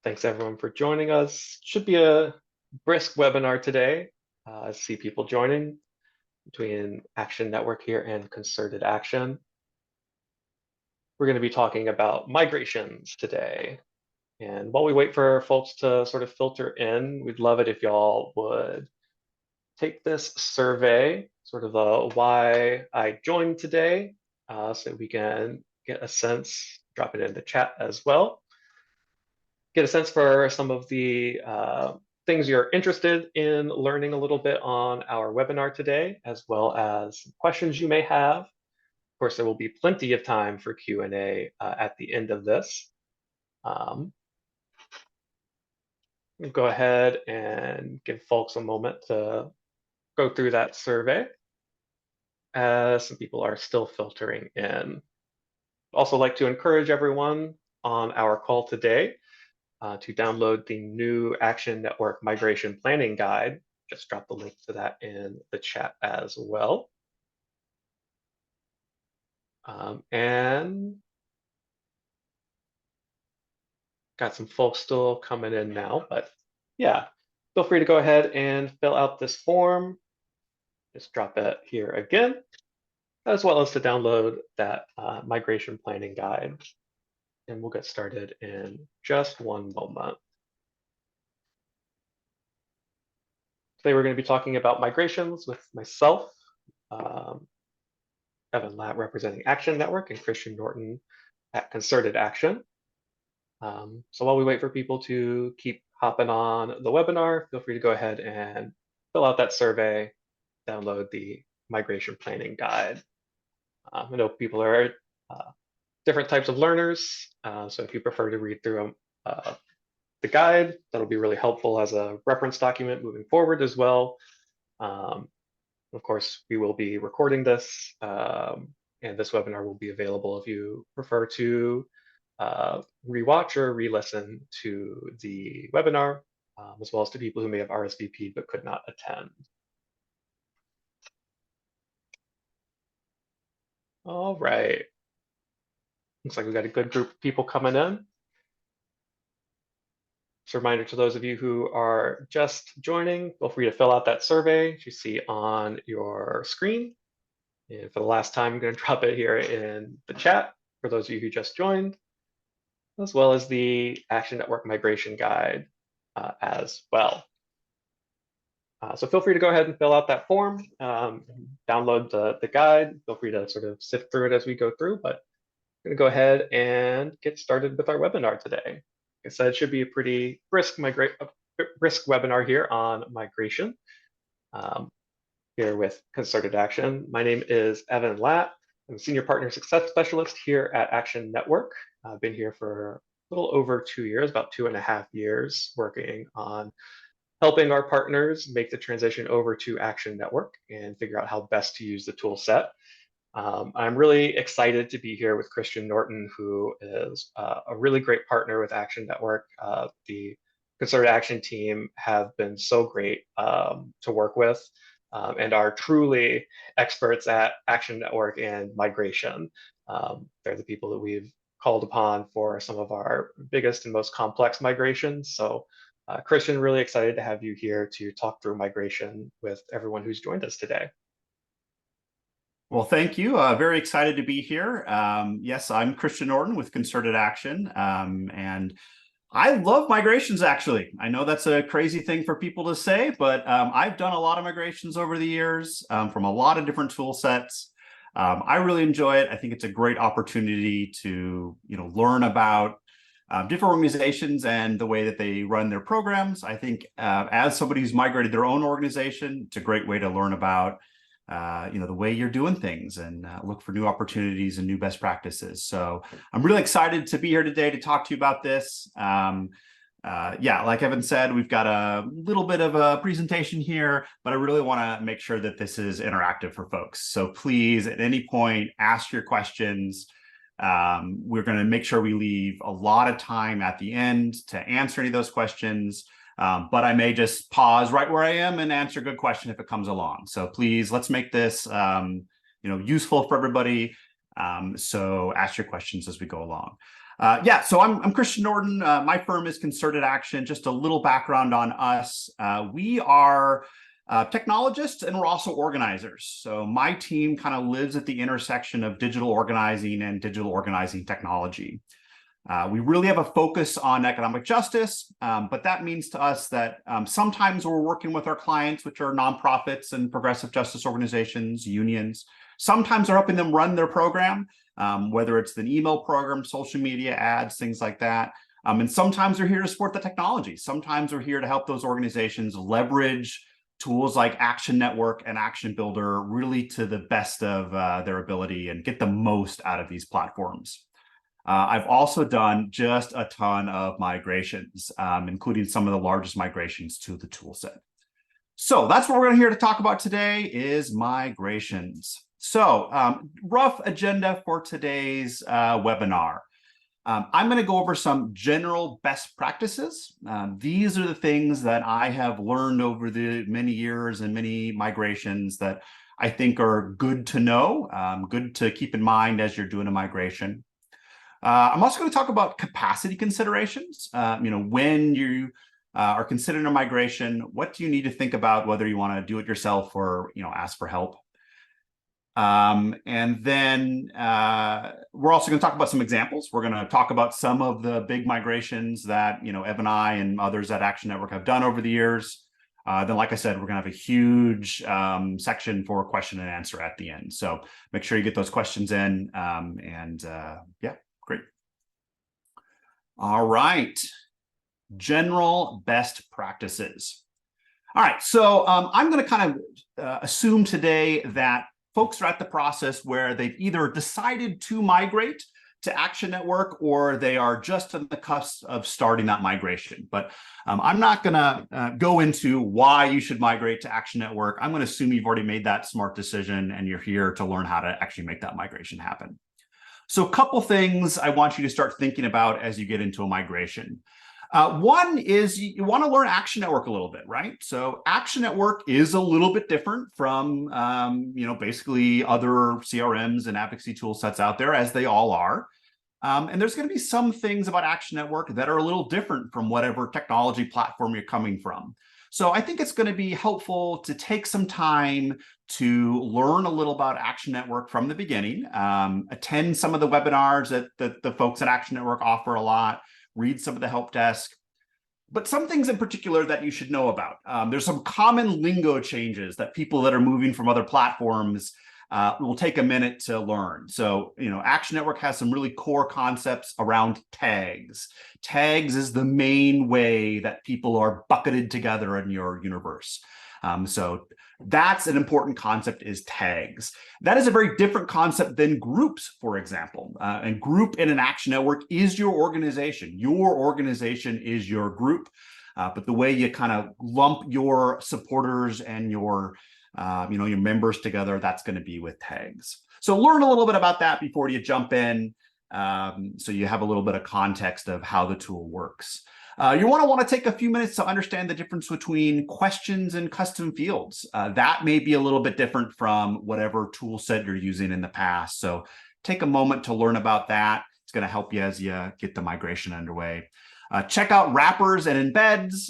Thanks everyone for joining us. Should be a brisk webinar today. I see people joining between Action Network here and Concerted Action. We're going to be talking about migrations today. And while we wait for folks to sort of filter in, we'd love it if y'all would take this survey, sort of the why I joined today, so we can get a sense, drop it in the chat as well. Get a sense for some of the things you're interested in learning a little bit on our webinar today, as well as questions you may have. Of course, there will be plenty of time for Q&A at the end of this. We'll go ahead and give folks a moment to go through that survey as some people are still filtering in. Also like to encourage everyone on our call today to download the new Action Network Migration Planning Guide. Just drop the link to that in the chat as well. And got some folks still coming in now, but yeah, feel free to go ahead and fill out this form. Just drop it here again, as well as to download that migration planning guide. And we'll get started in just one moment. Today we're going to be talking about migrations with myself, Evan Latt representing Action Network, and Christian Norton at Concerted Action. So while we wait for people to keep hopping on the webinar, feel free to go ahead and fill out that survey, download the migration planning guide. I know people are different types of learners, so if you prefer to read through the guide, that'll be really helpful as a reference document moving forward as well. Of course, we will be recording this, and this webinar will be available if you prefer to rewatch or re-listen to the webinar, as well as to people who may have RSVP'd but could not attend. All right. Looks like we've got a good group of people coming in. Just a reminder to those of you who are just joining, feel free to fill out that survey you see on your screen. And for the last time, I'm going to drop it here in the chat for those of you who just joined, as well as the Action Network Migration Guide as well. So feel free to go ahead and fill out that form, download the guide. Feel free to sort of sift through it as we go through, but I'm going to go ahead and get started with our webinar today. Like I said, it should be a pretty brisk webinar here on migration. Here with Concerted Action. My name is Evan Latt. I'm a Senior Partner Success Specialist here at Action Network. I've been here for a little over 2 years, about 2.5 years, working on helping our partners make the transition over to Action Network and figure out how best to use the tool set. I'm really excited to be here with Christian Norton, who is a really great partner with Action Network. The Concerted Action team have been so great to work with. And are truly experts at Action Network and migration. They're the people that we've called upon for some of our biggest and most complex migrations. So Christian, really excited to have you here to talk through migration with everyone who's joined us today. Well, thank you. Very excited to be here. Yes, I'm Christian Norton with Concerted Action, and I love migrations, actually. I know that's a crazy thing for people to say, but I've done a lot of migrations over the years from a lot of different tool sets. I really enjoy it. I think it's a great opportunity to learn about different organizations and the way that they run their programs. I think as somebody who's migrated their own organization, it's a great way to learn about the way you're doing things and look for new opportunities and new best practices. So I'm really excited to be here today to talk to you about this. Yeah, like Evan said, we've got a little bit of a presentation here, but I really want to make sure that this is interactive for folks. So please, at any point, ask your questions. We're going to make sure we leave a lot of time at the end to answer any of those questions. But I may just pause right where I am and answer a good question if it comes along. So please, let's make this useful for everybody. So ask your questions as we go along. Yeah, so I'm Christian Norton. My firm is Concerted Action. Just a little background on us. We are technologists and we're also organizers. So my team kind of lives at the intersection of digital organizing and digital organizing technology. We really have a focus on economic justice, but that means to us that sometimes we're working with our clients, which are nonprofits and progressive justice organizations, unions. Sometimes we're helping them run their program, whether it's an email program, social media ads, things like that. And sometimes we're here to support the technology. Sometimes we're here to help those organizations leverage tools like Action Network and Action Builder really to the best of their ability and get the most out of these platforms. I've also done just a ton of migrations, including some of the largest migrations to the toolset. So that's what we're here to talk about today is migrations. So rough agenda for today's webinar. I'm going to go over some general best practices. These are the things that I have learned over the many years and many migrations that I think are good to know, good to keep in mind as you're doing a migration. I'm also going to talk about capacity considerations. When you are considering a migration, what do you need to think about whether you want to do it yourself or ask for help? And then we're also going to talk about some examples. We're going to talk about some of the big migrations that Evan and I and others at Action Network have done over the years. Then, like I said, we're going to have a huge section for question and answer at the end. So make sure you get those questions in. Yeah, great. All right. General best practices. All right. So I'm going to kind of assume today that folks are at the process where they've either decided to migrate to Action Network or they are just on the cusp of starting that migration. But I'm not going to go into why you should migrate to Action Network. I'm going to assume you've already made that smart decision and you're here to learn how to actually make that migration happen. So a couple things I want you to start thinking about as you get into a migration. One is you want to learn Action Network a little bit, right? So Action Network is a little bit different from, basically other CRMs and advocacy tool sets out there, as they all are. And there's going to be some things about Action Network that are a little different from whatever technology platform you're coming from. So I think it's going to be helpful to take some time to learn a little about Action Network from the beginning, attend some of the webinars that the folks at Action Network offer a lot, read some of the help desk, but some things in particular that you should know about. There's some common lingo changes that people that are moving from other platforms will take a minute to learn. So, Action Network has some really core concepts around tags. Tags is the main way that people are bucketed together in your universe. So that's an important concept, is tags. That is a very different concept than groups, for example. And group in an Action Network is your organization. Your organization is your group. But the way you kind of lump your supporters and your members together, that's going to be with tags. So learn a little bit about that before you jump in, so you have a little bit of context of how the tool works. You want to take a few minutes to understand the difference between questions and custom fields. That may be a little bit different from whatever tool set you're using in the past. So take a moment to learn about that. It's going to help you as you get the migration underway. Check out wrappers and embeds.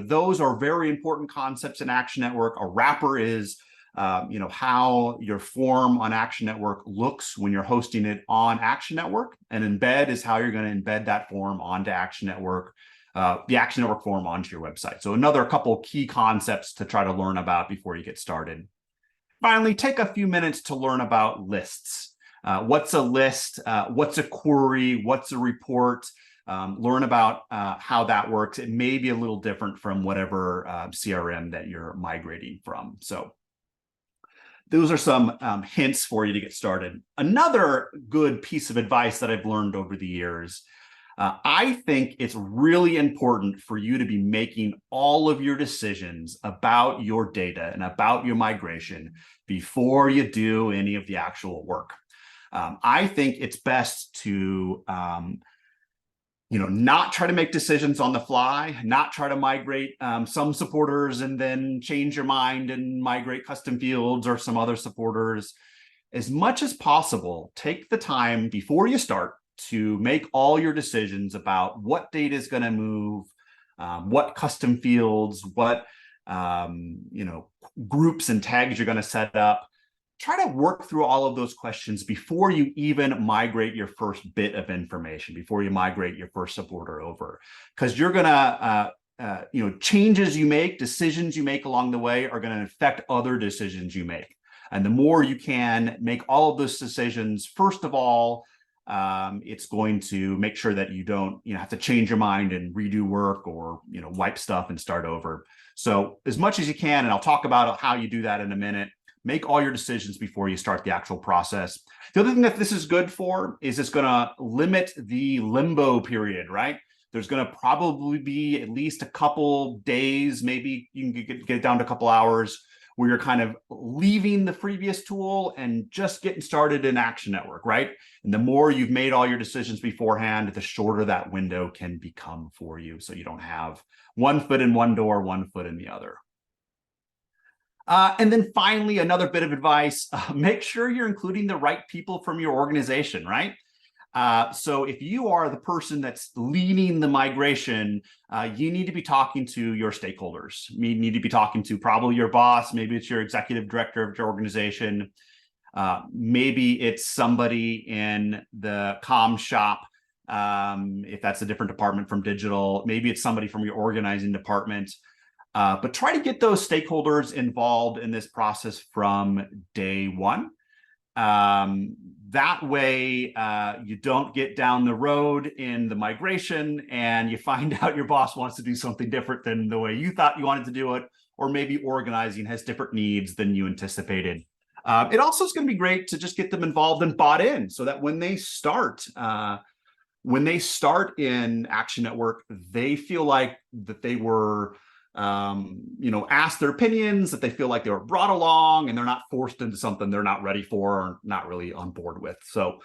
Those are very important concepts in Action Network. A wrapper is how your form on Action Network looks when you're hosting it on Action Network. And embed is how you're going to embed that form onto Action Network, the Action Network form onto your website. So another couple key concepts to try to learn about before you get started. Finally, take a few minutes to learn about lists. What's a list? What's a query? What's a report? Learn about how that works. It may be a little different from whatever CRM that you're migrating from. So those are some hints for you to get started. Another good piece of advice that I've learned over the years, I think it's really important for you to be making all of your decisions about your data and about your migration before you do any of the actual work. I think it's best to not try to make decisions on the fly, not try to migrate some supporters and then change your mind and migrate custom fields or some other supporters. As much as possible, take the time before you start to make all your decisions about what data is going to move, what custom fields, what groups and tags you're going to set up. Try to work through all of those questions before you even migrate your first bit of information, before you migrate your first suborder over, because you're going to changes you make, decisions you make along the way are going to affect other decisions you make. And the more you can make all of those decisions, first of all, it's going to make sure that you don't have to change your mind and redo work or wipe stuff and start over. So as much as you can, and I'll talk about how you do that in a minute, make all your decisions before you start the actual process. The other thing that this is good for is it's going to limit the limbo period, right? There's going to probably be at least a couple days, maybe you can get it down to a couple hours, where you're kind of leaving the previous tool and just getting started in Action Network, right? And the more you've made all your decisions beforehand, the shorter that window can become for you. So you don't have one foot in one door, one foot in the other. And then finally, another bit of advice, make sure you're including the right people from your organization, right? So if you are the person that's leading the migration, you need to be talking to your stakeholders. You need to be talking to probably your boss. Maybe it's your executive director of your organization. Maybe it's somebody in the comm shop, if that's a different department from digital. Maybe it's somebody from your organizing department. But try to get those stakeholders involved in this process from day one. That way, you don't get down the road in the migration and you find out your boss wants to do something different than the way you thought you wanted to do it, or maybe organizing has different needs than you anticipated. It also is going to be great to just get them involved and bought in, so that when they start in Action Network, they feel like that they were asked their opinions, that they feel like they were brought along and they're not forced into something they're not ready for or not really on board with. So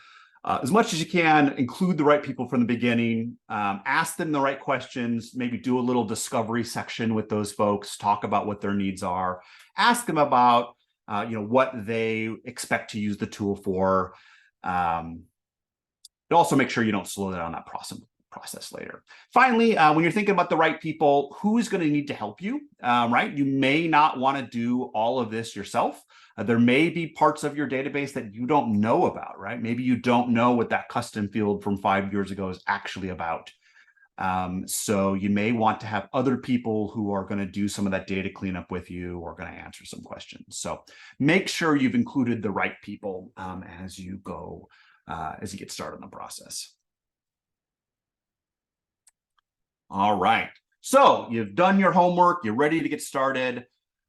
as much as you can, include the right people from the beginning, ask them the right questions, maybe do a little discovery section with those folks, talk about what their needs are, ask them about what they expect to use the tool for. But also make sure you don't slow down that process later. Finally, when you're thinking about the right people, who's going to need to help you, right? You may not want to do all of this yourself. There may be parts of your database that you don't know about, right? Maybe you don't know what that custom field from 5 years ago is actually about. So you may want to have other people who are going to do some of that data cleanup with you or going to answer some questions. So make sure you've included the right people as you go, as you get started on the process. All right, so you've done your homework, you're ready to get started.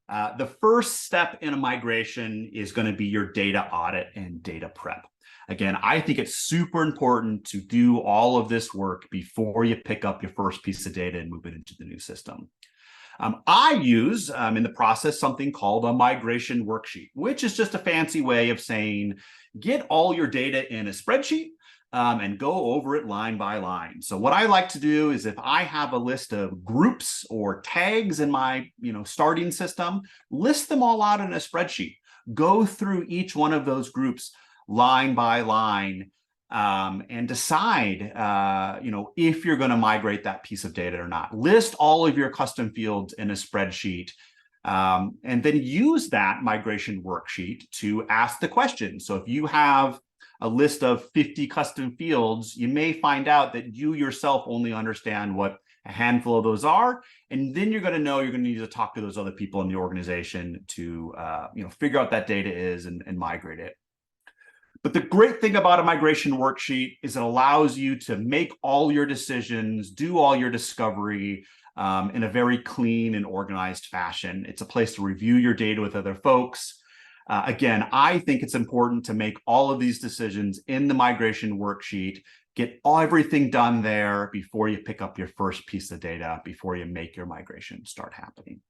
The first step in a migration is going to be your data audit and data prep. Again, I think it's super important to do all of this work before you pick up your first piece of data and move it into the new system. I use in the process something called a migration worksheet, which is just a fancy way of saying, get all your data in a spreadsheet and go over it line by line. So what I like to do is, if I have a list of groups or tags in my starting system, list them all out in a spreadsheet. Go through each one of those groups line by line and decide if you're going to migrate that piece of data or not. List all of your custom fields in a spreadsheet. And then use that migration worksheet to ask the question. So if you have a list of 50 custom fields, you may find out that you yourself only understand what a handful of those are. And then you're going to know you're going to need to talk to those other people in the organization to figure out what that data is and migrate it. But the great thing about a migration worksheet is it allows you to make all your decisions, do all your discovery in a very clean and organized fashion. It's a place to review your data with other folks. Again, I think it's important to make all of these decisions in the migration worksheet, get everything done there before you pick up your first piece of data, before you make your migration start happening.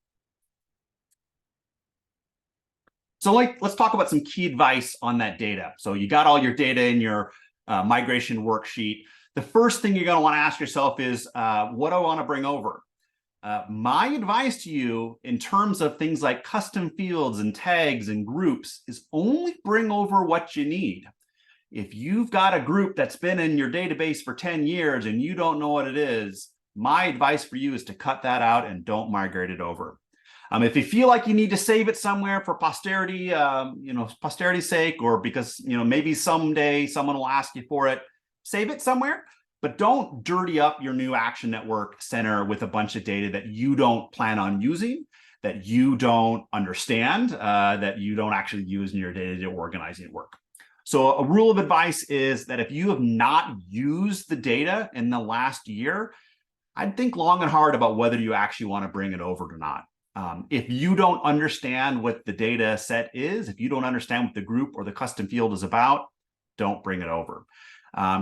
So let's talk about some key advice on that data. So you got all your data in your migration worksheet. The first thing you're going to want to ask yourself is, what do I want to bring over? My advice to you in terms of things like custom fields and tags and groups is only bring over what you need. If you've got a group that's been in your database for 10 years and you don't know what it is, my advice for you is to cut that out and don't migrate it over. If you feel like you need to save it somewhere for posterity, posterity's sake, or because maybe someday someone will ask you for it, save it somewhere. But don't dirty up your new Action Network Center with a bunch of data that you don't plan on using, that you don't understand, that you don't actually use in your day-to-day organizing work. So a rule of advice is that if you have not used the data in the last year, I'd think long and hard about whether you actually want to bring it over or not. If you don't understand what the data set is, if you don't understand what the group or the custom field is about, don't bring it over.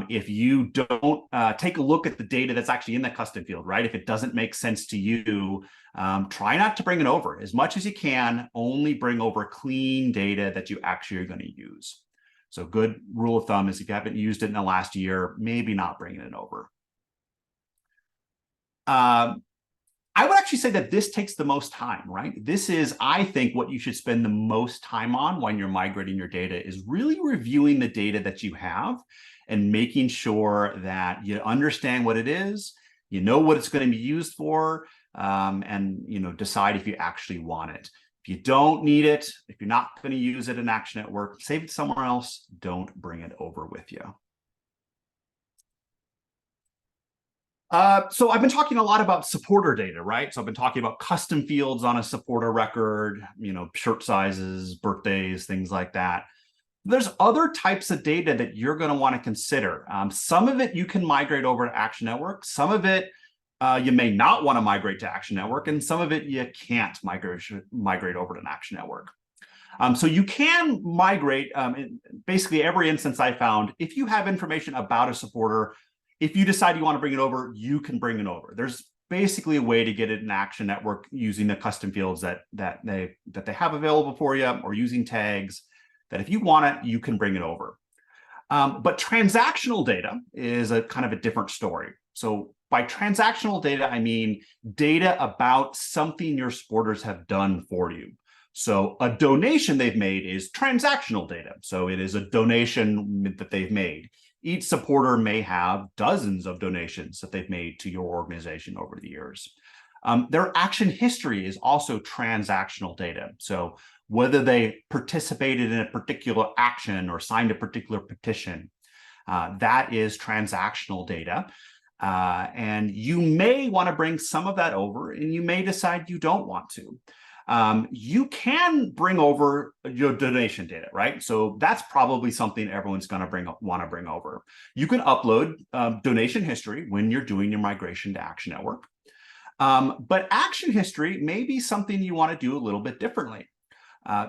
If you don't take a look at the data that's actually in the custom field, right? If it doesn't make sense to you, try not to bring it over. As much as you can, only bring over clean data that you actually are going to use. So good rule of thumb is if you haven't used it in the last year, maybe not bringing it over. I would actually say that this takes the most time, right? This is, I think, what you should spend the most time on when you're migrating your data is really reviewing the data that you have and making sure that you understand what it is, you know what it's going to be used for, and decide if you actually want it. If you don't need it, if you're not going to use it in Action Network, save it somewhere else. Don't bring it over with you. So I've been talking a lot about supporter data, right? So I've been talking about custom fields on a supporter record, shirt sizes, birthdays, things like that. There's other types of data that you're going to want to consider. Some of it you can migrate over to Action Network. Some of it you may not want to migrate to Action Network, and some of it you can't migrate over to an Action Network. So you can migrate, in basically every instance I found, if you have information about a supporter, if you decide you want to bring it over, you can bring it over. There's basically a way to get it in Action Network using the custom fields that they have available for you, or using tags that if you want it, you can bring it over. But transactional data is a kind of a different story. So by transactional data, I mean data about something your supporters have done for you. So a donation they've made is transactional data. So it is a donation that they've made. Each supporter may have dozens of donations that they've made to your organization over the years. Their action history is also transactional data. So whether they participated in a particular action or signed a particular petition, that is transactional data. And you may want to bring some of that over, and you may decide you don't want to. You can bring over your donation data, right? So that's probably something everyone's going to want to bring over. You can upload donation history when you're doing your migration to Action Network. But action history may be something you want to do a little bit differently.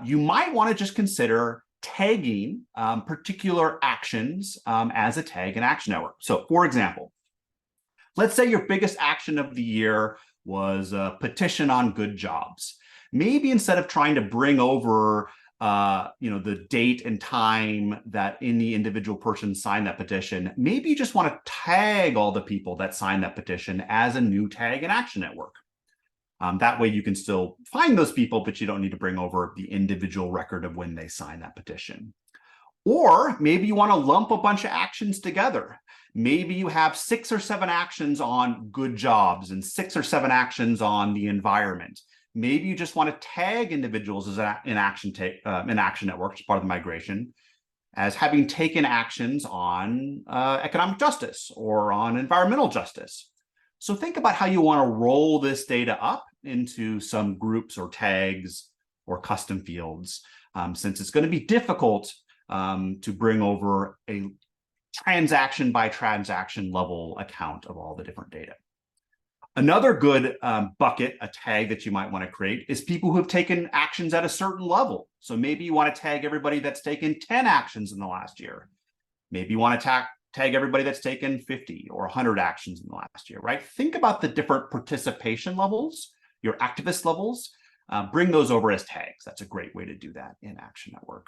You might want to just consider tagging particular actions as a tag in Action Network. So for example, let's say your biggest action of the year was a petition on good jobs. Maybe instead of trying to bring over the date and time that any individual person signed that petition, maybe you just want to tag all the people that signed that petition as a new tag in Action Network. That way you can still find those people, but you don't need to bring over the individual record of when they signed that petition. Or maybe you want to lump a bunch of actions together. Maybe you have 6 or 7 actions on good jobs and 6 or 7 actions on the environment. Maybe you just want to tag individuals as in Action Network as part of the migration as having taken actions on economic justice or on environmental justice. So think about how you want to roll this data up into some groups or tags or custom fields, since it's going to be difficult to bring over a transaction by transaction level account of all the different data. Another good bucket, a tag that you might want to create, is people who have taken actions at a certain level. So maybe you want to tag everybody that's taken 10 actions in the last year. Maybe you want to tag everybody that's taken 50 or 100 actions in the last year, right? Think about the different participation levels, your activist levels, bring those over as tags. That's a great way to do that in Action Network.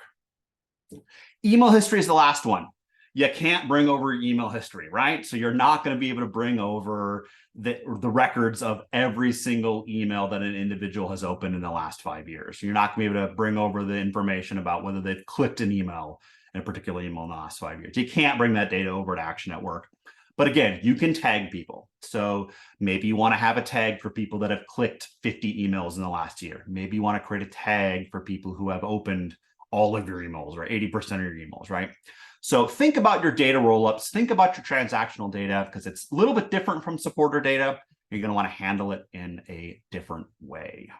Email history is the last one. You can't bring over email history, right? So you're not going to be able to bring over the records of every single email that an individual has opened in the last 5 years. You're not going to be able to bring over the information about whether they've clicked an email in a particular email in the last 5 years. You can't bring that data over to Action Network. But again, you can tag people. So maybe you want to have a tag for people that have clicked 50 emails in the last year. Maybe you want to create a tag for people who have opened all of your emails or 80% of your emails, right? So think about your data rollups, think about your transactional data, because it's a little bit different from supporter data. You're going to want to handle it in a different way.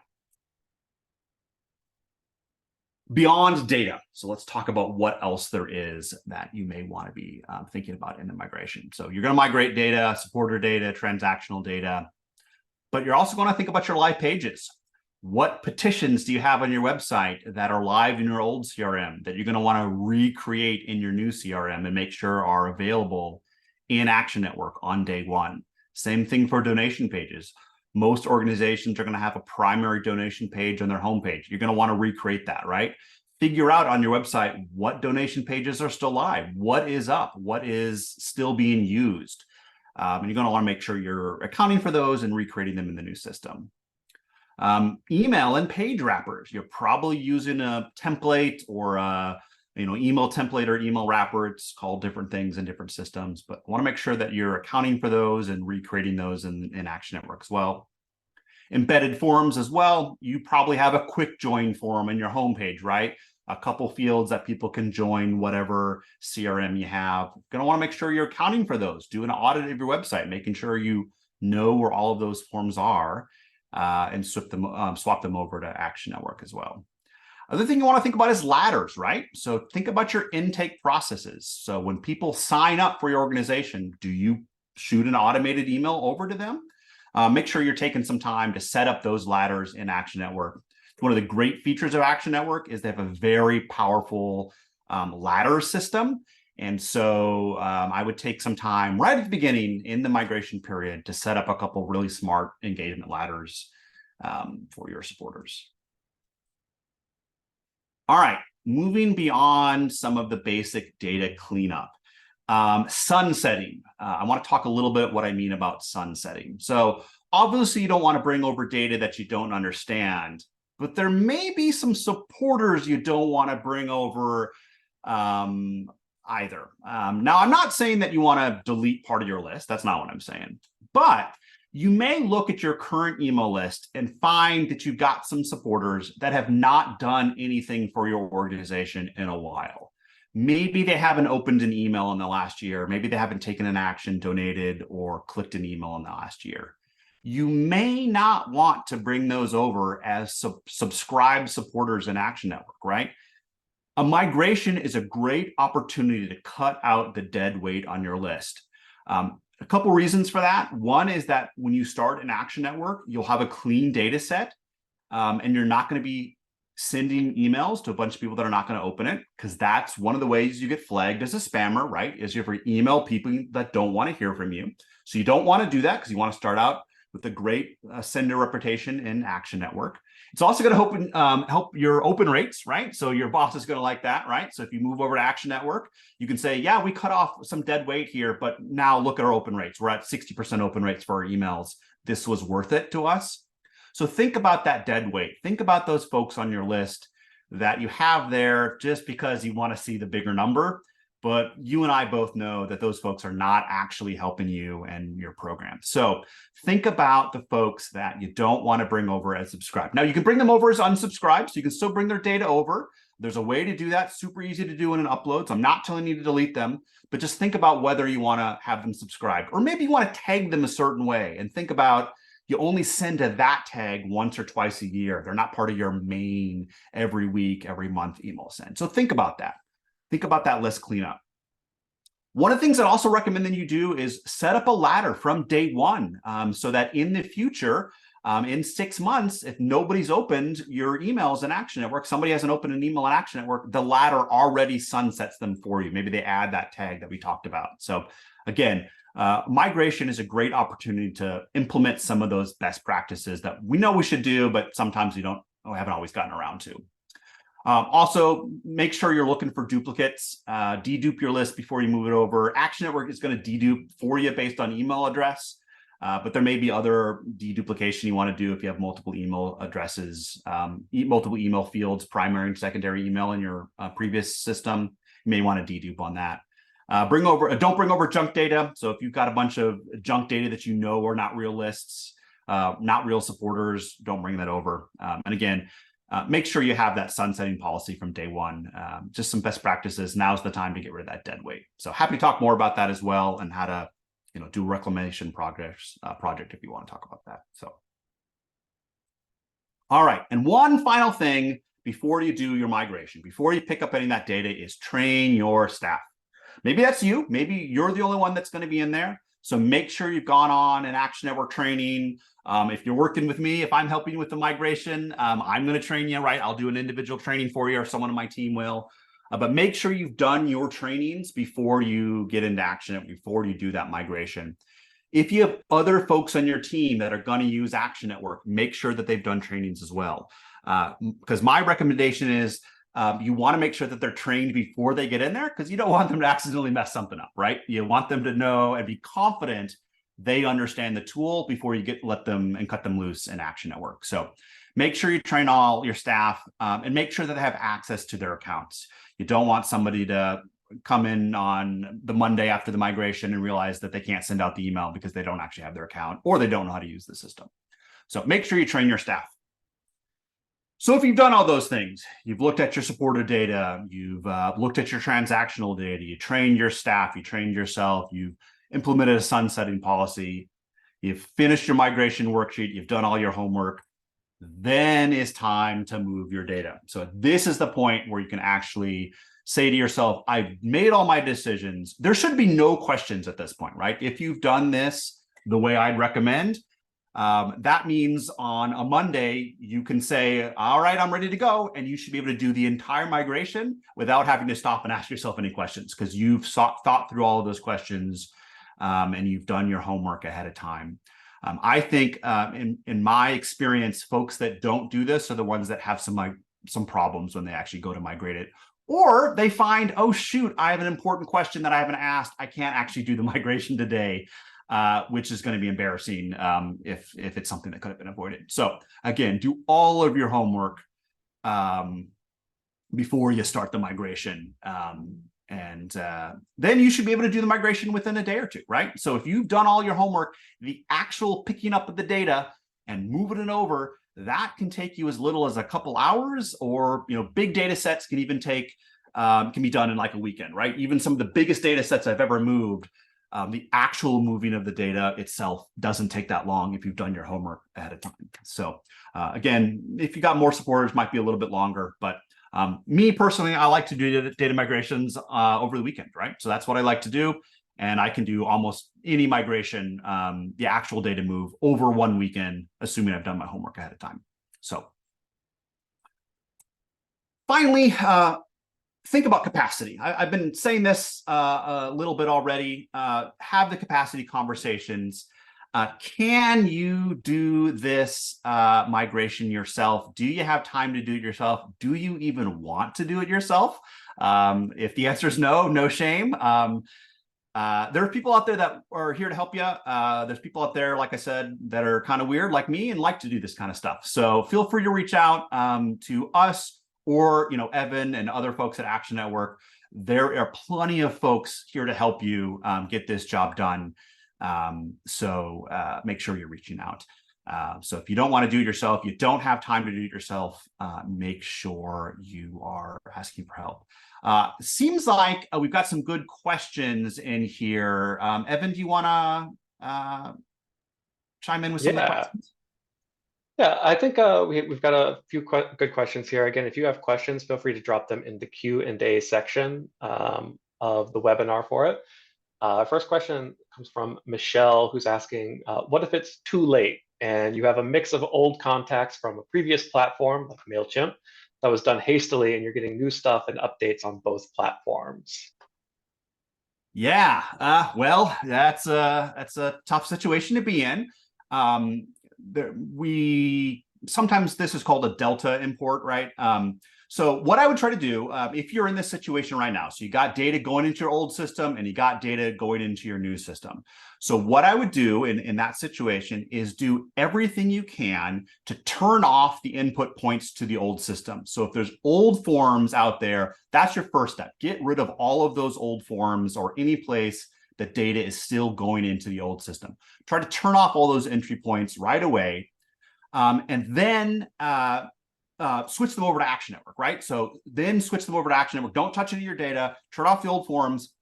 Beyond data, so let's talk about what else there is that you may want to be thinking about in the migration. So you're going to migrate data, supporter data, transactional data, but you're also going to think about your live pages. What petitions do you have on your website that are live in your old CRM that you're going to want to recreate in your new CRM and make sure are available in Action Network on day one? Same thing for donation pages. Most organizations are going to have a primary donation page on their homepage. You're going to want to recreate that, right? Figure out on your website what donation pages are still live, what is up, what is still being used. And you're going to want to make sure you're accounting for those and recreating them in the new system. Email and page wrappers. You're probably using a template or a email template or email wrapper. It's called different things in different systems, but I want to make sure that you're accounting for those and recreating those in Action Network as well. Embedded forms as well. You probably have a quick join form in your homepage, right? A couple fields that people can join whatever CRM you have. Going to want to make sure you're accounting for those. Do an audit of your website, making sure you know where all of those forms are, and swap them over to Action Network as well. Other thing you want to think about is ladders, right? So think about your intake processes. So when people sign up for your organization, do you shoot an automated email over to them? Make sure you're taking some time to set up those ladders in Action Network. One of the great features of Action Network is they have a very powerful ladder system. And so I would take some time right at the beginning in the migration period to set up a couple really smart engagement ladders for your supporters. All right, moving beyond some of the basic data cleanup. Sunsetting. I want to talk a little bit what I mean about sunsetting. So obviously you don't want to bring over data that you don't understand, but there may be some supporters you don't want to bring over either. Now, I'm not saying that you want to delete part of your list. That's not what I'm saying. But you may look at your current email list and find that you've got some supporters that have not done anything for your organization in a while. Maybe they haven't opened an email in the last year. Maybe they haven't taken an action, donated, or clicked an email in the last year. You may not want to bring those over as subscribed supporters in Action Network, right? A migration is a great opportunity to cut out the dead weight on your list. A couple reasons for that. One is that when you start an Action Network, you'll have a clean data set, and you're not going to be sending emails to a bunch of people that are not going to open it, because that's one of the ways you get flagged as a spammer, right? Is you email people that don't want to hear from you. So you don't want to do that because you want to start out with a great sender reputation in Action Network. It's also going to help your open rates, right? So your boss is going to like that, right? So if you move over to Action Network, you can say, yeah, we cut off some dead weight here, but now look at our open rates. We're at 60% open rates for our emails. This was worth it to us. So think about that dead weight. Think about those folks on your list that you have there just because you want to see the bigger number. But you and I both know that those folks are not actually helping you and your program. So think about the folks that you don't want to bring over as subscribed. Now, you can bring them over as unsubscribed, so you can still bring their data over. There's a way to do that, super easy to do in an upload. So I'm not telling you to delete them, but just think about whether you want to have them subscribed. Or maybe you want to tag them a certain way and think about you only send to that tag once or twice a year. They're not part of your main every week, every month email send. So think about that. Think about that list cleanup. One of the things I'd also recommend that you do is set up a ladder from day one, so that in the future, in 6 months, if nobody's opened your emails in Action Network, somebody hasn't opened an email in Action Network, the ladder already sunsets them for you. Maybe they add that tag that we talked about. So again, migration is a great opportunity to implement some of those best practices that we know we should do, but sometimes we haven't always gotten around to. Also, make sure you're looking for duplicates. Dedupe your list before you move it over. Action Network is going to dedupe for you based on email address, but there may be other deduplication you want to do if you have multiple email addresses, multiple email fields, primary and secondary email in your previous system. you may want to dedupe on that. Don't bring over junk data. So if you've got a bunch of junk data that you know are not real lists, not real supporters, don't bring that over. And again, make sure you have that sunsetting policy from day one. Just some best practices. Now's the time to get rid of that dead weight. So happy to talk more about that as well, and how to do reclamation project if you want to talk about that. So, all right. And one final thing before you do your migration, before you pick up any of that data, is train your staff. Maybe that's you. Maybe you're the only one that's going to be in there. So make sure you've gone on an Action Network training. If you're working with me, if I'm helping you with the migration, I'm going to train you, right? I'll do an individual training for you, or someone on my team will. But make sure you've done your trainings before you get into Action, before you do that migration. If you have other folks on your team that are going to use Action Network, make sure that they've done trainings as well. Because my recommendation is you want to make sure that they're trained before they get in there, because you don't want them to accidentally mess something up, right? You want them to know and be confident they understand the tool before you let them and cut them loose in Action Network. So make sure you train all your staff and make sure that they have access to their accounts. You don't want somebody to come in on the Monday after the migration and realize that they can't send out the email because they don't actually have their account, or they don't know how to use the system. So make sure you train your staff. So if you've done all those things, you've looked at your supported data, you've looked at your transactional data, you trained your staff, you trained yourself, you've implemented a sunsetting policy, you've finished your migration worksheet, you've done all your homework, then it's time to move your data. So this is the point where you can actually say to yourself, I've made all my decisions. There should be no questions at this point, right? If you've done this the way I'd recommend, that means on a Monday, you can say, all right, I'm ready to go. And you should be able to do the entire migration without having to stop and ask yourself any questions, because you've thought through all of those questions and you've done your homework ahead of time. I think in my experience, folks that don't do this are the ones that have some problems when they actually go to migrate it. Or they find, oh, shoot, I have an important question that I haven't asked. I can't actually do the migration today. Which is going to be embarrassing if it's something that could have been avoided. So again, do all of your homework before you start the migration. And then you should be able to do the migration within a day or two, right? So if you've done all your homework, the actual picking up of the data and moving it over, that can take you as little as a couple hours, or big data sets can even take, can be done in like a weekend, right? Even some of the biggest data sets I've ever moved, the actual moving of the data itself doesn't take that long if you've done your homework ahead of time. So again, if you got more supporters, might be a little bit longer, but me personally, I like to do data migrations over the weekend, right? So that's what I like to do. And I can do almost any migration, the actual data move over one weekend, assuming I've done my homework ahead of time. So finally, think about capacity. I've been saying this a little bit already. Have the capacity conversations. Can you do this migration yourself? Do you have time to do it yourself? Do you even want to do it yourself? If the answer is no, no shame. There are people out there that are here to help you. There's people out there, like I said, that are kind of weird like me and like to do this kind of stuff. So feel free to reach out to us, or Evan and other folks at Action Network. There are plenty of folks here to help you get this job done. So make sure you're reaching out. So if you don't want to do it yourself, you don't have time to do it yourself, make sure you are asking for help. Seems like we've got some good questions in here. Evan, do you want to chime in with some of the questions? Yeah, I think we've got a few good questions here. Again, if you have questions, feel free to drop them in the Q&A section of the webinar for it. First question comes from Michelle, who's asking, what if it's too late and you have a mix of old contacts from a previous platform, like MailChimp, that was done hastily, and you're getting new stuff and updates on both platforms? Yeah, well, that's a tough situation to be in. Sometimes this is called a delta import, right? So what I would try to do, if you're in this situation right now, so you got data going into your old system and you got data going into your new system. So what I would do in that situation is do everything you can to turn off the input points to the old system. So if there's old forms out there, that's your first step. Get rid of all of those old forms or any place that data is still going into the old system. Try to turn off all those entry points right away. And then switch them over to Action Network, right? So then switch them over to Action Network. Don't touch any of your data. Turn off the old forms.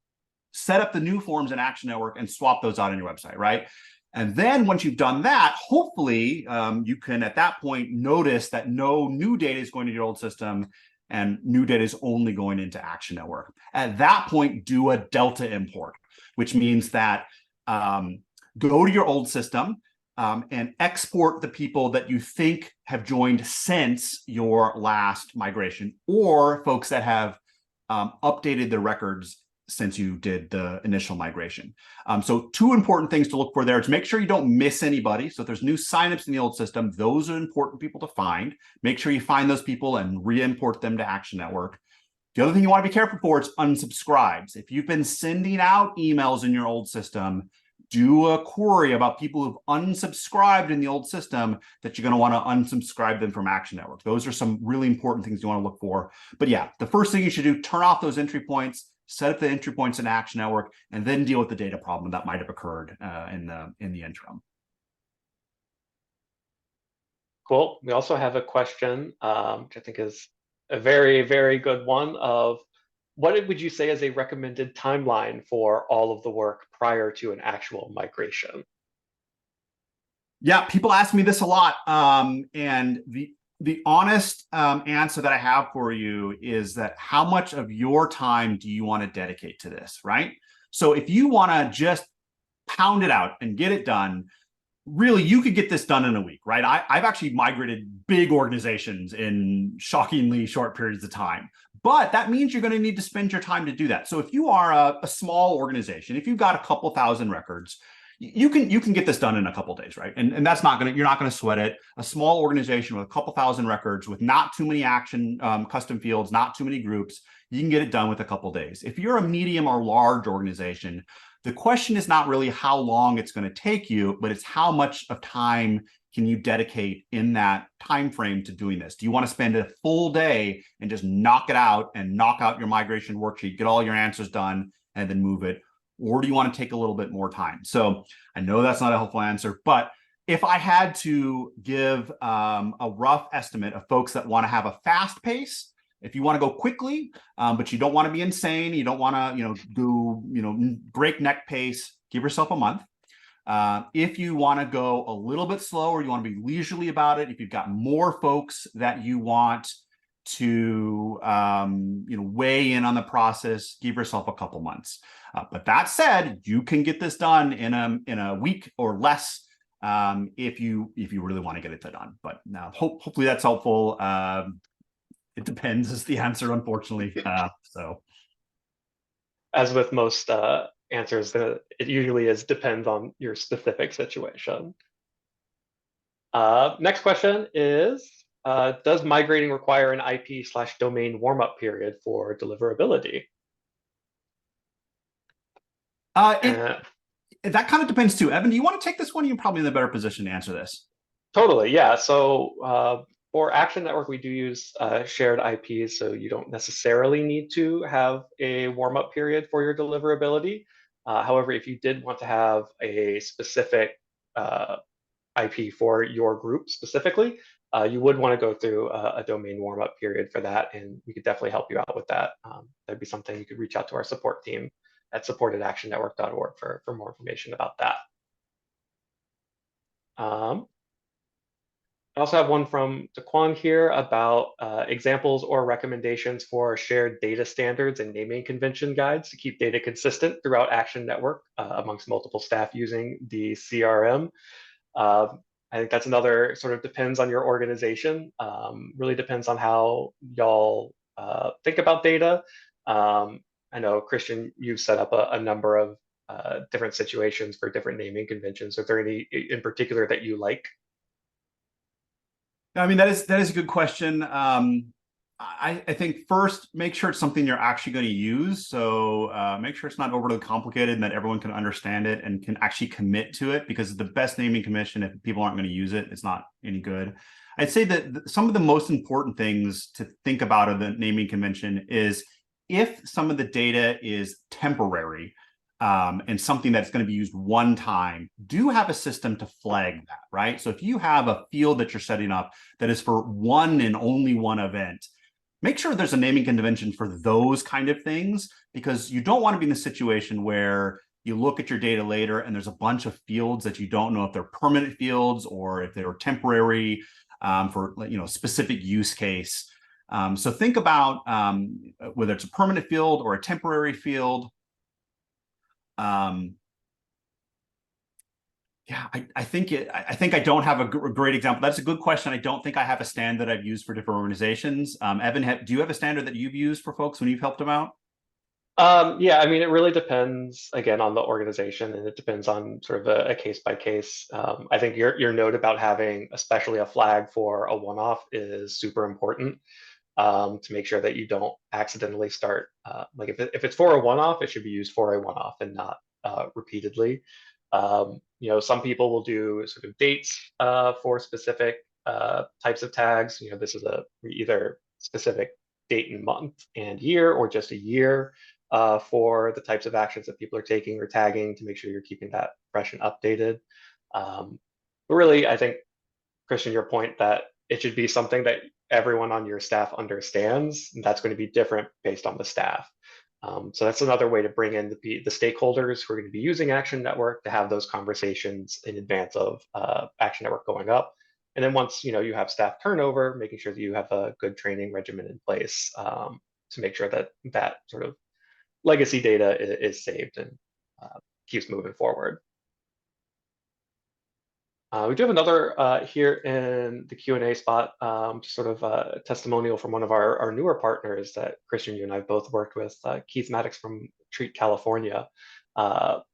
Set up the new forms in Action Network and swap those out on your website, right? And then once you've done that, hopefully you can at that point notice that no new data is going to your old system and new data is only going into Action Network. At that point, do a Delta import, which means that go to your old system, and export the people that you think have joined since your last migration, or folks that have updated their records since you did the initial migration. So two important things to look for there is make sure you don't miss anybody. So if there's new signups in the old system, those are important people to find. Make sure you find those people and re-import them to Action Network. The other thing you want to be careful for is unsubscribes. If you've been sending out emails in your old system, do a query about people who've unsubscribed in the old system that you're going to want to unsubscribe them from Action Network. Those are some really important things you want to look for. But yeah, the first thing you should do, turn off those entry points, set up the entry points in Action Network, and then deal with the data problem that might have occurred in the interim. Cool. We also have a question, which I think is a very, very good one of what would you say is a recommended timeline for all of the work prior to an actual migration? Yeah, people ask me this a lot. And the honest answer that I have for you is that how much of your time do you want to dedicate to this, right? So if you want to just pound it out and get it done, really, you could get this done in a week, right? I've actually migrated big organizations in shockingly short periods of time. But that means you're going to need to spend your time to do that. So if you are a small organization, if you've got a couple thousand records, you can get this done in a couple days, right? And that's not going to, you're not going to sweat it. A small organization with a couple thousand records, with not too many action custom fields, not too many groups, you can get it done with a couple days. If you're a medium or large organization, the question is not really how long it's going to take you, but it's how much of time can you dedicate in that time frame to doing this? Do you want to spend a full day and just knock it out and knock out your migration worksheet, get all your answers done, and then move it? Or do you want to take a little bit more time? So I know that's not a helpful answer, but if I had to give a rough estimate of folks that want to have a fast pace, if you want to go quickly, but you don't want to be insane, you don't want to, do, breakneck pace, give yourself a month. If you want to go a little bit slower, you want to be leisurely about it. If you've got more folks that you want to, weigh in on the process, give yourself a couple months. But that said, you can get this done in a week or less if you really want to get it done. But now, hopefully that's helpful. It depends is the answer, unfortunately. So, as with most answers, it usually depends on your specific situation. Next question is, does migrating require an IP/domain warm-up period for deliverability? That kind of depends too. Evan, do you want to take this one? You're probably in a better position to answer this. Totally, yeah. So for Action Network, we do use shared IPs, so you don't necessarily need to have a warm-up period for your deliverability. However, if you did want to have a specific IP for your group specifically, you would want to go through a domain warm-up period for that, and we could definitely help you out with that. That'd be something you could reach out to our support team at support@actionnetwork.org for more information about that. I also have one from Daquan here about examples or recommendations for shared data standards and naming convention guides to keep data consistent throughout Action Network amongst multiple staff using the CRM. I think that's another sort of depends on your organization, really depends on how y'all think about data. I know, Christian, you've set up a number of different situations for different naming conventions. Are there any in particular that you like? I mean, that is a good question. I think first, make sure it's something you're actually going to use. So make sure it's not overly complicated and that everyone can understand it and can actually commit to it, because the best naming convention, if people aren't going to use it, it's not any good. I'd say that some of the most important things to think about of the naming convention is if some of the data is temporary, and something that's going to be used one time, do have a system to flag that, right? So if you have a field that you're setting up that is for one and only one event, make sure there's a naming convention for those kind of things, because you don't want to be in the situation where you look at your data later and there's a bunch of fields that you don't know if they're permanent fields or if they're temporary, for specific use case. So think about whether it's a permanent field or a temporary field. Um, yeah, I think I don't have a great example. That's a good question. I don't think I have a standard I've used for different organizations. Evan, do you have a standard that you've used for folks when you've helped them out? Yeah, I mean, it really depends again on the organization, and it depends on sort of a case by case. I think your note about having especially a flag for a one-off is super important, to make sure that you don't accidentally start, like if it's for a one-off, it should be used for a one-off and not repeatedly. Some people will do sort of dates for specific types of tags. This is a either specific date and month and year, or just a year for the types of actions that people are taking or tagging, to make sure you're keeping that fresh and updated. But really, I think, Christian, your point that it should be something that everyone on your staff understands, and that's going to be different based on the staff. So that's another way to bring in the stakeholders who are going to be using Action Network, to have those conversations in advance of Action Network going up. And then once you have staff turnover, making sure that you have a good training regimen in place, to make sure that that sort of legacy data is saved and keeps moving forward. We do have another here in the Q&A spot, just sort of a testimonial from one of our newer partners that Christian, you and I both worked with, Keith Maddox from Treat, California,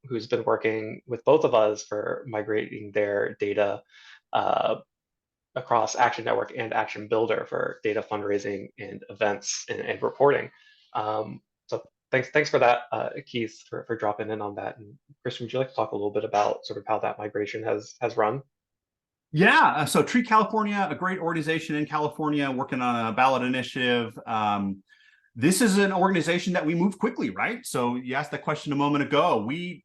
who's been working with both of us for migrating their data across Action Network and Action Builder for data fundraising and events and reporting. So thanks for that, Keith, for dropping in on that. And Christian, would you like to talk a little bit about sort of how that migration has run? Yeah, so Treat California, a great organization in California working on a ballot initiative. This is an organization that we move quickly, right? So you asked that question a moment ago. We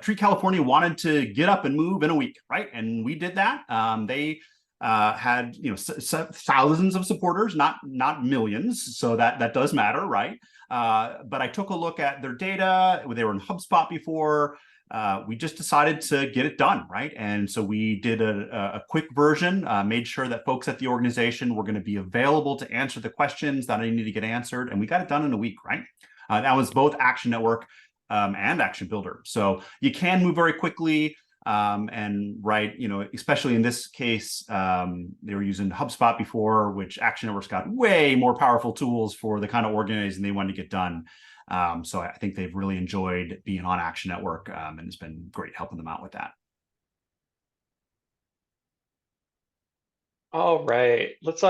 Treat California wanted to get up and move in a week, right? And we did that. They had thousands of supporters, not millions, so that does matter, right? But I took a look at their data. They were in HubSpot before. We just decided to get it done, right? And so we did a quick version, made sure that folks at the organization were going to be available to answer the questions that I needed to get answered, and we got it done in a week, right? That was both Action Network and Action Builder. So you can move very quickly, and right, especially in this case, they were using HubSpot before, which Action Network's got way more powerful tools for the kind of organizing they wanted to get done. So I think they've really enjoyed being on Action Network, and it's been great helping them out with that. All right, let's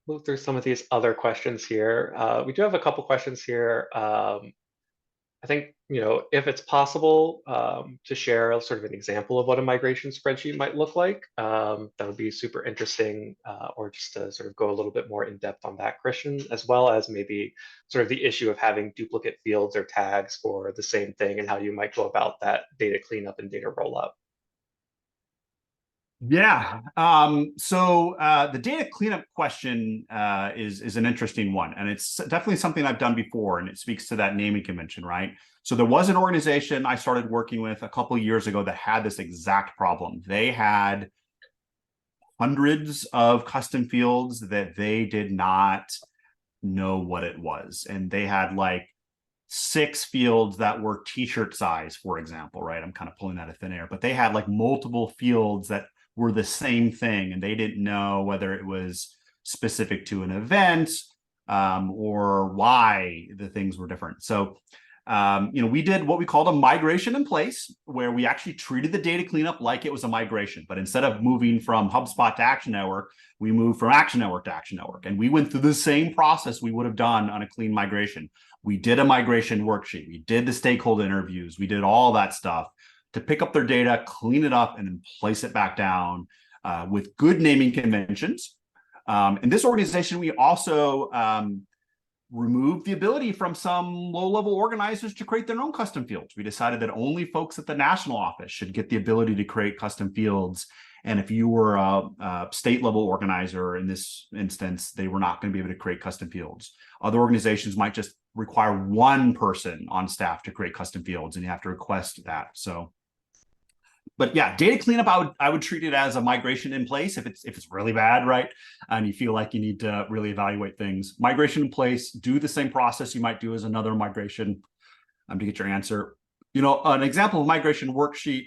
move through some of these other questions here. We do have a couple questions here. I think, if it's possible, to share sort of an example of what a migration spreadsheet might look like, that would be super interesting, or just to sort of go a little bit more in depth on that, Christian, as well as maybe sort of the issue of having duplicate fields or tags for the same thing, and how you might go about that data cleanup and data rollup. Yeah. So the data cleanup question is an interesting one, and it's definitely something I've done before, and it speaks to that naming convention, right? So there was an organization I started working with a couple of years ago that had this exact problem. They had hundreds of custom fields that they did not know what it was, and they had like 6 fields that were t-shirt size, for example, right? I'm kind of pulling that out of thin air, but they had like multiple fields that were the same thing, and they didn't know whether it was specific to an event, or why the things were different. So We did what we called a migration in place, where we actually treated the data cleanup like it was a migration. But instead of moving from HubSpot to Action Network, we moved from Action Network to Action Network. And we went through the same process we would have done on a clean migration. We did a migration worksheet. We did the stakeholder interviews. We did all that stuff to pick up their data, clean it up, and then place it back down with good naming conventions. In this organization, we also removed the ability from some low-level organizers to create their own custom fields. We decided that only folks at the national office should get the ability to create custom fields. And if you were a state-level organizer in this instance, they were not going to be able to create custom fields. Other organizations might just require one person on staff to create custom fields, and you have to request that. But yeah, data cleanup, I would treat it as a migration in place if it's really bad, right? And you feel like you need to really evaluate things. Migration in place, do the same process you might do as another migration to get your answer. An example of migration worksheet,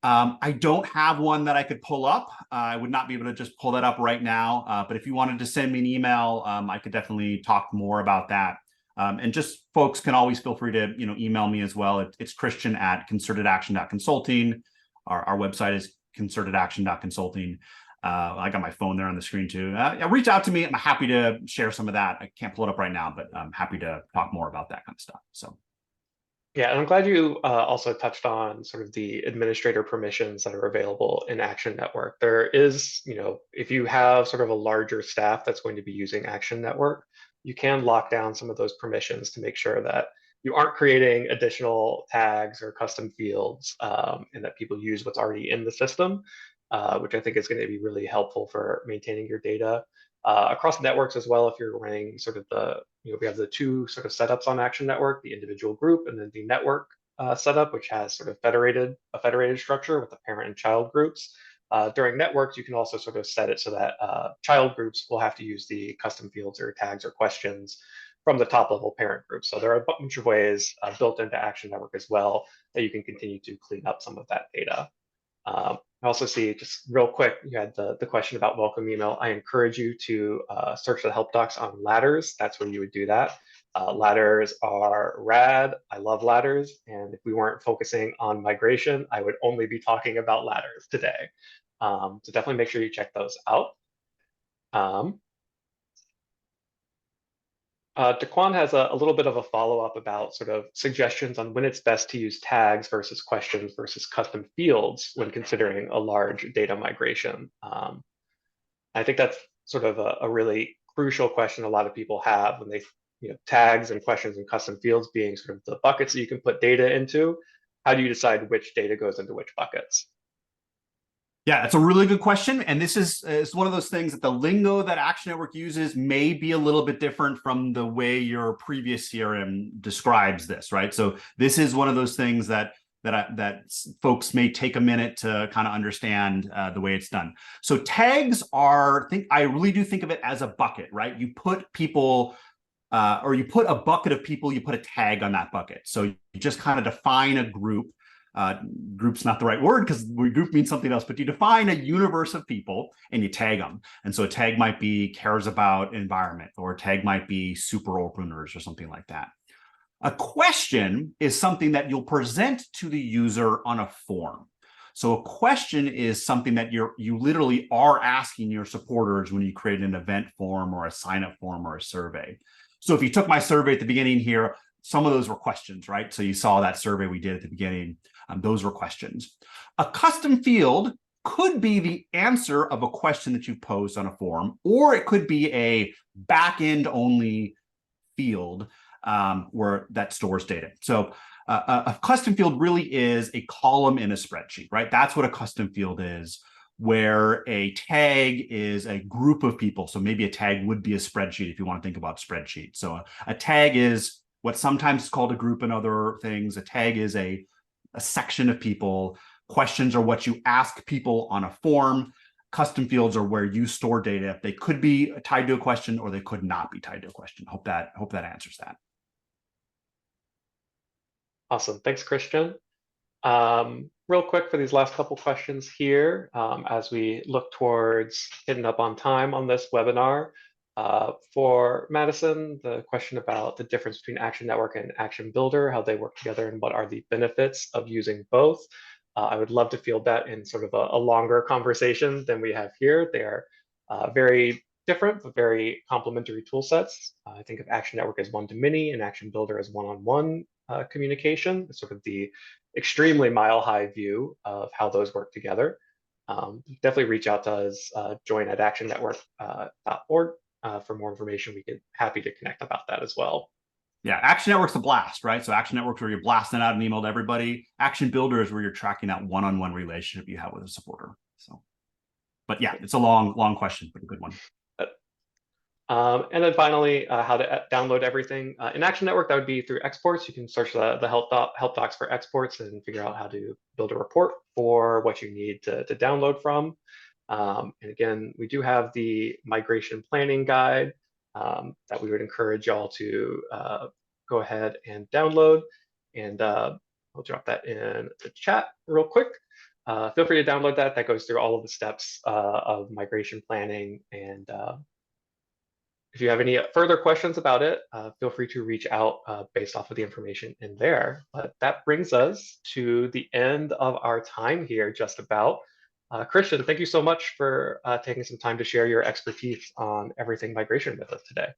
I don't have one that I could pull up. I would not be able to just pull that up right now. But if you wanted to send me an email, I could definitely talk more about that. And just folks can always feel free to email me as well. It's christian@concertedaction.consulting. Our website is concertedaction.consulting. I got my phone there on the screen too. Reach out to me. I'm happy to share some of that. I can't pull it up right now, but I'm happy to talk more about that kind of stuff. So. Yeah, and I'm glad you also touched on sort of the administrator permissions that are available in Action Network. There is, if you have sort of a larger staff that's going to be using Action Network, you can lock down some of those permissions to make sure that you aren't creating additional tags or custom fields and that people use what's already in the system, which I think is going to be really helpful for maintaining your data. Across networks as well, if you're running sort of we have the two sort of setups on Action Network, the individual group and then the network setup, which has sort of a federated structure with the parent and child groups. During networks, you can also sort of set it so that child groups will have to use the custom fields or tags or questions from the top level parent group. So there are a bunch of ways built into Action Network as well that you can continue to clean up some of that data. I also see, just real quick, you had the question about welcome email. I encourage you to search the help docs on ladders. That's where you would do that. Ladders are rad. I love ladders. And if we weren't focusing on migration, I would only be talking about ladders today. So definitely make sure you check those out. Daquan has a little bit of a follow-up about sort of suggestions on when it's best to use tags versus questions versus custom fields when considering a large data migration. I think that's sort of a really crucial question a lot of people have when they, tags and questions and custom fields being sort of the buckets that you can put data into. How do you decide which data goes into which buckets? Yeah, it's a really good question. And this is one of those things that the lingo that Action Network uses may be a little bit different from the way your previous CRM describes this, right? So this is one of those things that folks may take a minute to kind of understand the way it's done. So tags I really do think of it as a bucket, right? You put people or you put a bucket of people, you put a tag on that bucket. So you just kind of define a group. Group's not the right word because group means something else, but you define a universe of people and you tag them. And so a tag might be cares about environment, or a tag might be super openers or something like that. A question is something that you'll present to the user on a form. So a question is something that you literally are asking your supporters when you create an event form or a sign-up form or a survey. So if you took my survey at the beginning here, some of those were questions, right? So you saw that survey we did at the beginning. Those were questions. A custom field could be the answer of a question that you've posed on a form, or it could be a back-end only field where that stores data. So a custom field really is a column in a spreadsheet, right? That's what a custom field is, where a tag is a group of people. So maybe a tag would be a spreadsheet if you want to think about spreadsheets. So a tag is what sometimes is called a group in other things. A tag is a section of people. Questions are what you ask people on a form. Custom fields are where you store data. They could be tied to a question or they could not be tied to a question. Hope that answers that. Awesome. Thanks, Christian. Real quick for these last couple questions here, as we look towards hitting up on time on this webinar, For Madison, the question about the difference between Action Network and Action Builder, how they work together, and what are the benefits of using both. I would love to field that in sort of a longer conversation than we have here. They are very different, but very complementary tool sets. I think of Action Network as one-to-many and Action Builder as one-on-one communication, sort of the extremely mile-high view of how those work together. Definitely reach out to us, join at actionnetwork.org for more information. We get happy to connect about that as well. Yeah, Action Network's a blast, right? So Action Network's where you're blasting out an email to everybody. Action Builder is where you're tracking that one-on-one relationship you have with a supporter. So, but yeah, it's a long question, but a good one. And then finally, how to download everything. In Action Network, that would be through exports. You can search the help docs for exports and figure out how to build a report for what you need to download from. And again, we do have the migration planning guide that we would encourage y'all to go ahead and download. And I'll drop that in the chat real quick. Feel free to download that. That goes through all of the steps of migration planning. And if you have any further questions about it, feel free to reach out based off of the information in there. But that brings us to the end of our time here, just about. Christian, thank you so much for taking some time to share your expertise on everything migration with us today.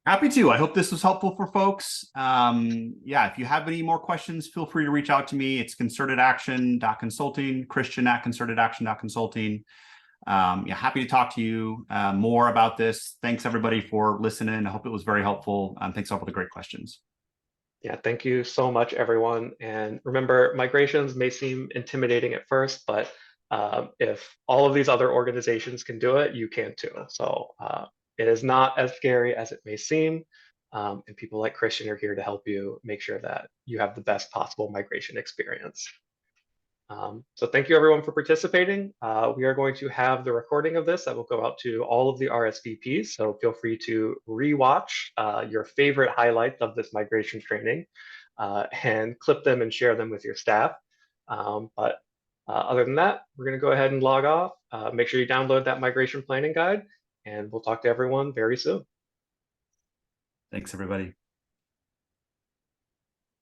Happy to. I hope this was helpful for folks. Yeah, if you have any more questions, feel free to reach out to me. It's concertedaction.consulting, Christian@concertedaction.consulting. Yeah, happy to talk to you more about this. Thanks everybody for listening. I hope it was very helpful. Thanks all for the great questions. Yeah, thank you so much, everyone. And remember, migrations may seem intimidating at first, but if all of these other organizations can do it, you can too. So it is not as scary as it may seem. And people like Christian are here to help you make sure that you have the best possible migration experience. So thank you everyone for participating. We are going to have the recording of this that will go out to all of the RSVPs. So feel free to rewatch your favorite highlights of this migration training and clip them and share them with your staff. But other than that, we're going to go ahead and log off. Make sure you download that migration planning guide, and we'll talk to everyone very soon. Thanks, everybody.